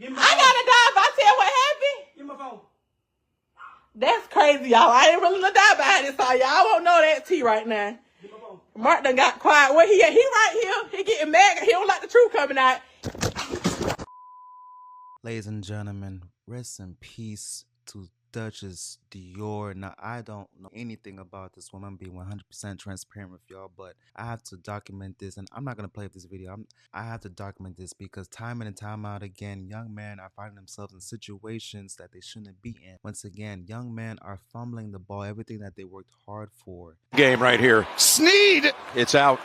Give me my I phone. gotta die if I tell what happened. Give me my phone. That's crazy, y'all. I ain't really gonna die behind this, so y'all won't know that tea right now. Give me my phone. Mark done got quiet. Where he at? He right here. He getting mad. He don't like the truth coming out. Ladies and gentlemen, rest in peace to Dutchess Dior. Now, I don't know anything about this woman, being 100% transparent with y'all, but I have to document this, and I'm not going to play this video. I have to document this because time in and time out again, young men are finding themselves in situations that they shouldn't be in. Once again, young men are fumbling the ball, everything that they worked hard for. Game right here. Sneed! It's out.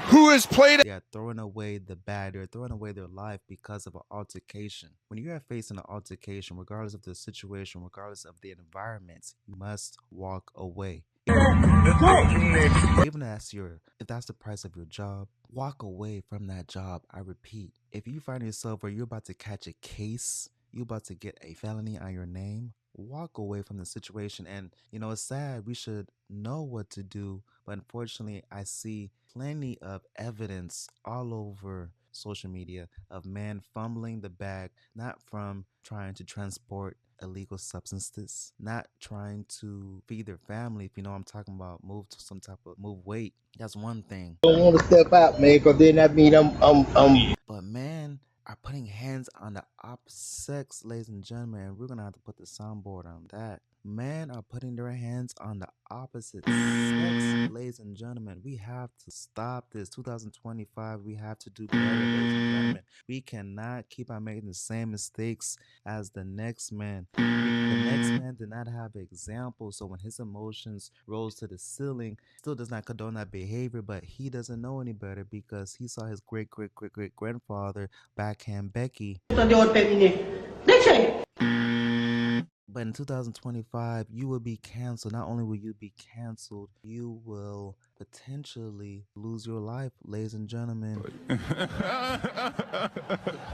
Who has played it? They are throwing away the bad. They're throwing away their life because of an altercation. When you are facing an altercation, regardless of the situation, regardless of the environment, you must walk away. Even if that's the price of your job, walk away from that job. I repeat, if you find yourself where you're about to catch a case, you're about to get a felony on your name, walk away from the situation. And you know, it's sad, we should know what to do, but unfortunately I see plenty of evidence all over social media of men fumbling the bag, not from trying to transport illegal substances, not trying to feed their family. If you know what I'm talking about, move weight. That's one thing. Don't want to step out, man, because then that mean I'm. But men are putting hands on the opposite sex, ladies and gentlemen, and we're gonna have to put the soundboard on that. Men are putting their hands on the opposite sex, ladies and gentlemen. We have to stop this. 2025, we have to do better, ladies and gentlemen. We cannot keep on making the same mistakes as the next man. The next man did not have an example, so when his emotions rose to the ceiling, still does not condone that behavior, but he doesn't know any better because he saw his great-great-great-great-grandfather backhand Becky. But in 2025, you will be canceled. Not only will you be canceled, you will potentially lose your life, ladies and gentlemen.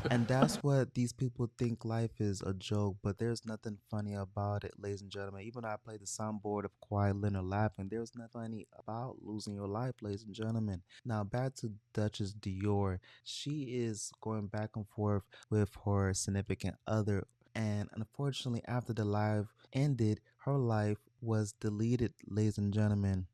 And that's what these people think life is, a joke, but there's nothing funny about it, ladies and gentlemen. Even though I played the soundboard of Quiet Leonard laughing, there's nothing funny about losing your life, ladies and gentlemen. Now back to Dutchess Dior. She is going back and forth with her significant other, and unfortunately after the live ended, her life was deleted, ladies and gentlemen.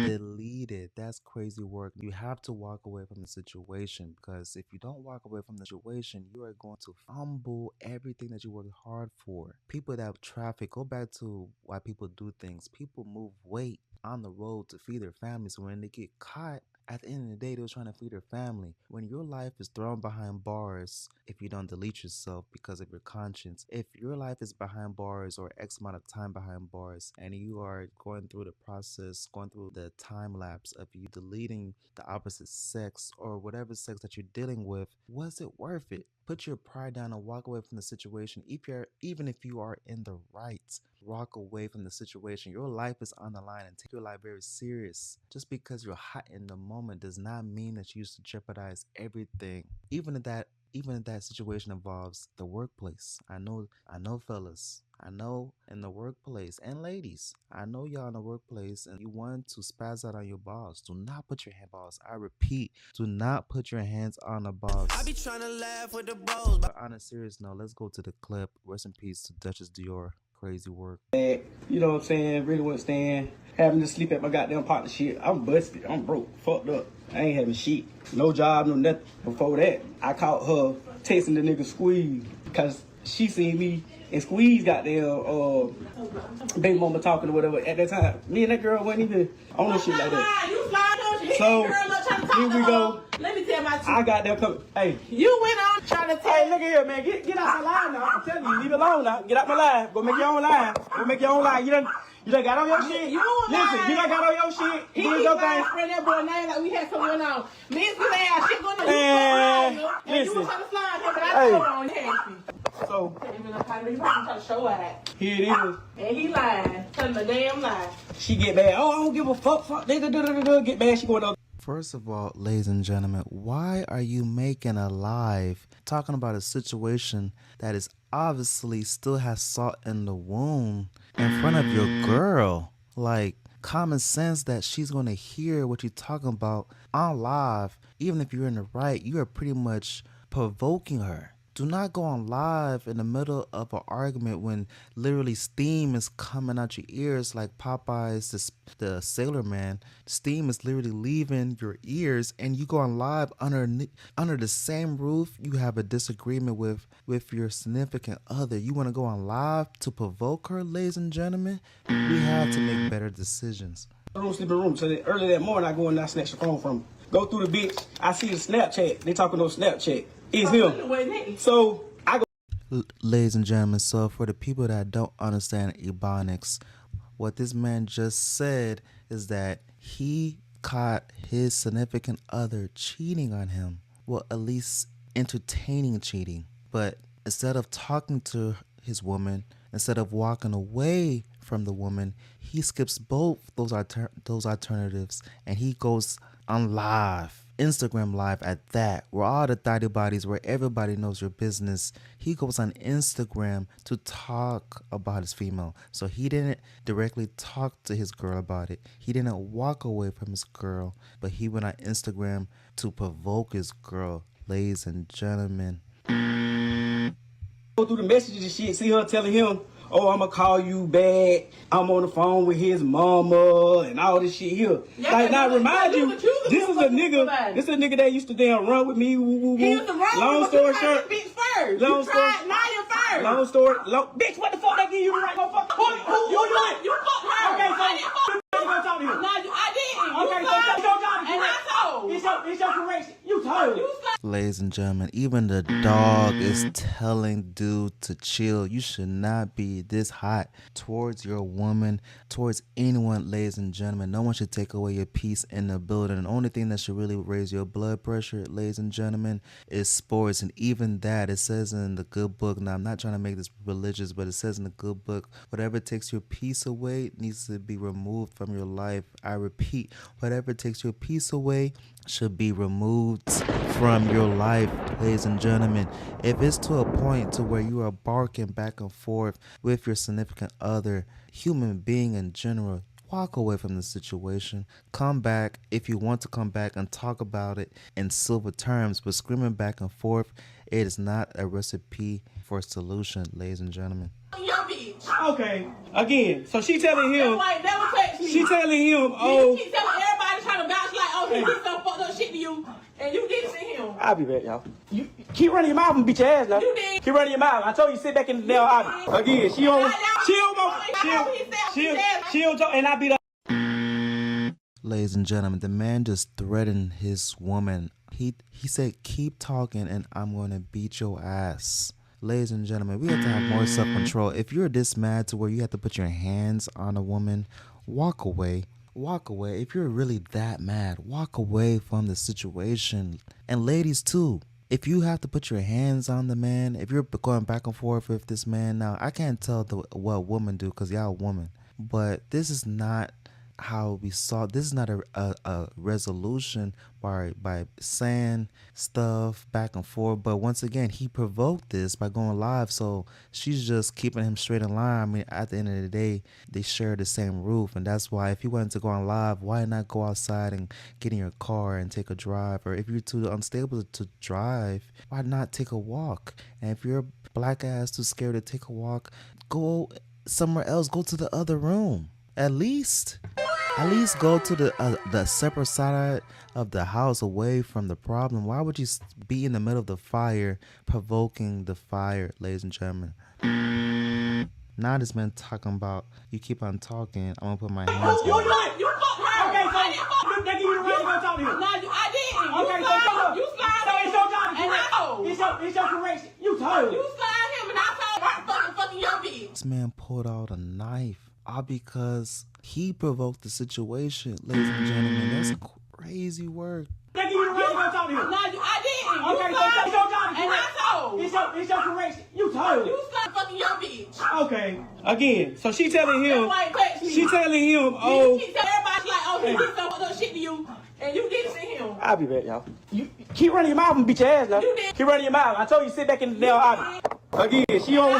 Deleted. That's crazy work. You have to walk away from the situation, because if you don't walk away from the situation, you are going to fumble everything that you worked hard for. People that traffic, go back to why people do things. People move weight on the road to feed their families. When they get caught, at the end of the day, they were trying to feed their family. When your life is thrown behind bars, if you don't delete yourself because of your conscience, if your life is behind bars or X amount of time behind bars, and you are going through the process, going through the time lapse of you deleting the opposite sex or whatever sex that you're dealing with, was it worth it? Put your pride down and walk away from the situation. Even if you are in the right, walk away from the situation. Your life is on the line, and take your life very serious. Just because you're hot in the moment does not mean that you used to jeopardize everything. Even if that situation involves the workplace. I know fellas. I know in the workplace, and ladies, I know y'all in the workplace and you want to spaz out on your boss. Do not put your hand boss. I repeat, do not put your hands on the boss. I be trying to laugh with the boss. But on a serious note, let's go to the clip. Rest in peace to Dutchess Dior. Crazy work. You know what I'm saying? Really wouldn't stand having to sleep at my goddamn partner shit. I'm busted. I'm broke. Fucked up. I ain't having shit. No job, no nothing. Before that, I caught her texting the nigga Squeeze because she seen me and Squeeze got their baby mama talking or whatever. At that time, me and that girl wasn't even on no shit like that. So here we go. Let me tell my truth. I got that coming. Hey, You went on trying to tell. hey, look at here, man. Get out my line now. I'm telling you, leave it alone now. Get out my line. Go make your own line. Go make your own line. You done got on your shit. You don't Listen, lie. you done got on your shit. He Do your thing. spread that boy name like we had something going on. Me and Squeeze ain't shit going on. Man, You and you was listen. trying to slide him, but I Hey. told on Nancy. So He trying to show out. here it is. And he lying. Telling the damn lie. She get mad. Oh, I don't give a fuck. Fuck. Get mad. She going up. First of all, ladies and gentlemen, why are you making a live talking about a situation that is obviously still has salt in the wound in front of your girl? Like, common sense that she's going to hear what you're talking about on live. Even if you're in the right, you are pretty much provoking her. Do not go on live in the middle of an argument when literally steam is coming out your ears like Popeye's the Sailor Man. Steam is literally leaving your ears, and you go on live under the same roof. You have a disagreement with your significant other. You want to go on live to provoke her, ladies and gentlemen? We have to make better decisions. I don't sleep in the room. So early that morning, I go and I snatch the phone from him. Go through the bitch. I see the Snapchat. They talking on Snapchat. It's him. So I go. Ladies and gentlemen, so for the people that don't understand Ebonics, what this man just said is that he caught his significant other cheating on him. Well, at least entertaining cheating. But instead of talking to his woman, instead of walking away from the woman, he skips both those alternatives, and he goes on live, Instagram live at that, where all the thotty bodies, where everybody knows your business. He goes on Instagram to talk about his female. So he didn't directly talk to his girl about it. He didn't walk away from his girl, but he went on Instagram to provoke his girl. Ladies and gentlemen, Go through the messages and shit, see her telling him, oh, I'm gonna call you back. I'm on the phone with his mama and all this shit here. Yeah, like, now remind you, this is a nigga that used to damn run with me. Woo. He used to run Long with me, story but short. you tried this bitch first. Long You story. tried Naya first. Long story. Bitch, what the fuck they give you the right? Go fuck. Who you doing? You fucked her. Okay, so I didn't fuck you gonna talk to him? No, I didn't. You Okay, so lied, it's your job to and correct. I told. It's your correction. You told. You lied. ladies and gentlemen, even the dog is telling dude to chill. You should not be this hot towards your woman, towards anyone, ladies and gentlemen. No one should take away your peace in the building. The only thing that should really raise your blood pressure, ladies and gentlemen, is sports. And even that, it says in the good book. Now, I'm not trying to make this religious, but it says in the good book, whatever takes your peace away needs to be removed from your life. I repeat, whatever takes your peace away should be removed from your life, ladies and gentlemen. If it's to a point to where you are barking back and forth with your significant other, human being in general, walk away from the situation. Come back if you want to come back and talk about it in civil terms, but screaming back and forth, it is not a recipe for a solution, ladies and gentlemen. Your bitch. Okay, again, so she telling him, Like, never text me. she telling him, You oh, keep telling everybody trying to vouch like, oh, he did some fucked up shit to you, and you did it to him. I'll be back, y'all. You keep running your mouth and beat your ass now. You did. Keep running your mouth. I told you sit back in the damn office. Again, she don't talk, and I beat her. Ladies and gentlemen, the man just threatened his woman. He said, keep talking and I'm going to beat your ass. Ladies and gentlemen, we have to have more self-control. If you're this mad to where you have to put your hands on a woman, walk away. Walk away. If you're really that mad, walk away from the situation. And ladies too, if you have to put your hands on the man, if you're going back and forth with this man, now I can't tell what women do because y'all a woman, but this is not how we saw. This is not a resolution by saying stuff back and forth. But once again, he provoked this by going live, so she's just keeping him straight in line. I mean, at the end of the day, they share the same roof, and that's why if you wanted to go on live, why not go outside and get in your car and take a drive? Or if you're too unstable to drive, why not take a walk? And if you're black ass too scared to take a walk, go somewhere else. Go to the other room. At least go to the separate side of the house, away from the problem. Why would you be in the middle of the fire, provoking the fire, ladies and gentlemen? Now this man talking about, you keep on talking, I'm gonna put my hands on you. You fucked her. Okay, so I didn't fuck they give you the right to go talk to him. No, I didn't. Okay, You so slide. You slide. So it's your job to And I correct. told. It's your correction. You told. You slide him, and I told fucking your bitch. This man pulled out a knife, all because he provoked the situation, ladies and gentlemen. That's crazy work. They give you the right to go talk to him. No, I didn't. Okay, You so slide. it's your job to And correct. I told. It's your correction. You told. You slide fucking your bitch. Okay, again, so she telling him, Like, text me. she telling him, You oh, keep telling everybody like, oh, he did some fucked up shit to you, and you did it to him. I'll be back, y'all. You keep running your mouth and beat your ass now. You did. Keep running your mouth. I told you sit back in the damn office. Again, she don't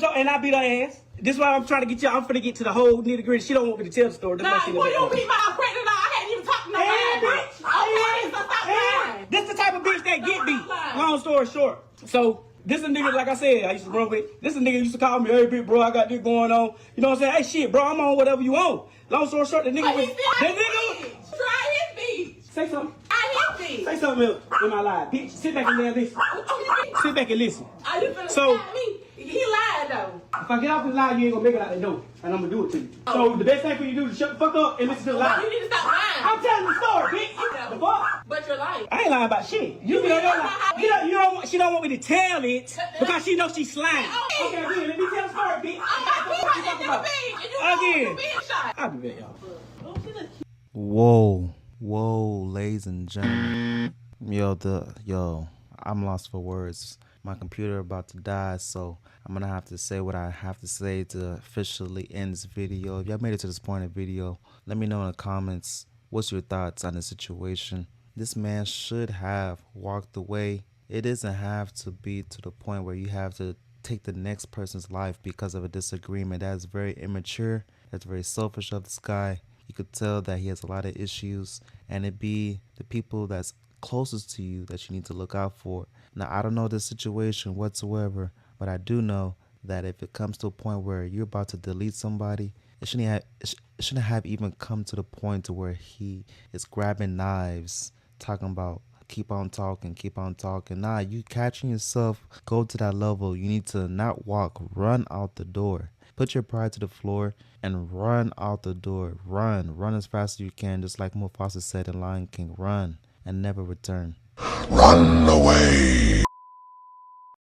talk, and I beat her ass. This is why I'm trying to get you. I'm finna get to the whole nitty gritty. She don't want me to tell the story. That's why Nah, she boy, you never- beat my pregnant. I can't even talk to nobody. Hey, bitch. Oh, boy, so stop lying. This the type of bitch that get beat. Long story short. So this a nigga, like I said, I used to run with. This a nigga used to call me, hey big bro, I got this going on. You know what I'm saying? Hey shit, bro, I'm on whatever you want. Long story short, the nigga was. Try his beat. Say something. I his beat. Say something else in my life, bitch. Sit back and listen. Sit back and listen. Are you finna So- slap me? He lied though. If I get off this line, you ain't gonna make it out the door, and I'm gonna do it to you. So the best thing for you to do is shut the fuck up and listen to the line. You need to stop lying. I'm telling the story, bitch. The fuck? But you're lying. I ain't lying about shit. You be on your line. You don't. She don't want me to tell it because she knows she's lying. Okay, again, let me tell the story, bitch. Again. I'll be back, y'all. Whoa, ladies and gentlemen. Yo, I'm lost for words. My computer about to die, so I'm gonna have to say what I have to say to officially end this video. If y'all made it to this point of the video, let me know in the comments what's your thoughts on the situation. This man should have walked away. It doesn't have to be to the point where you have to take the next person's life because of a disagreement. That is very immature. That's very selfish of this guy. You could tell that he has a lot of issues, and it be the people that's closest to you that you need to look out for. Now, I don't know the situation whatsoever, but I do know that if it comes to a point where you're about to delete somebody, it shouldn't have even come to the point to where he is grabbing knives, talking about keep on talking. Nah, you catching yourself, go to that level. You need to not walk, run out the door. Put your pride to the floor and run out the door. Run as fast as you can, just like Mufasa said in Lion King. Run and never return. Run away.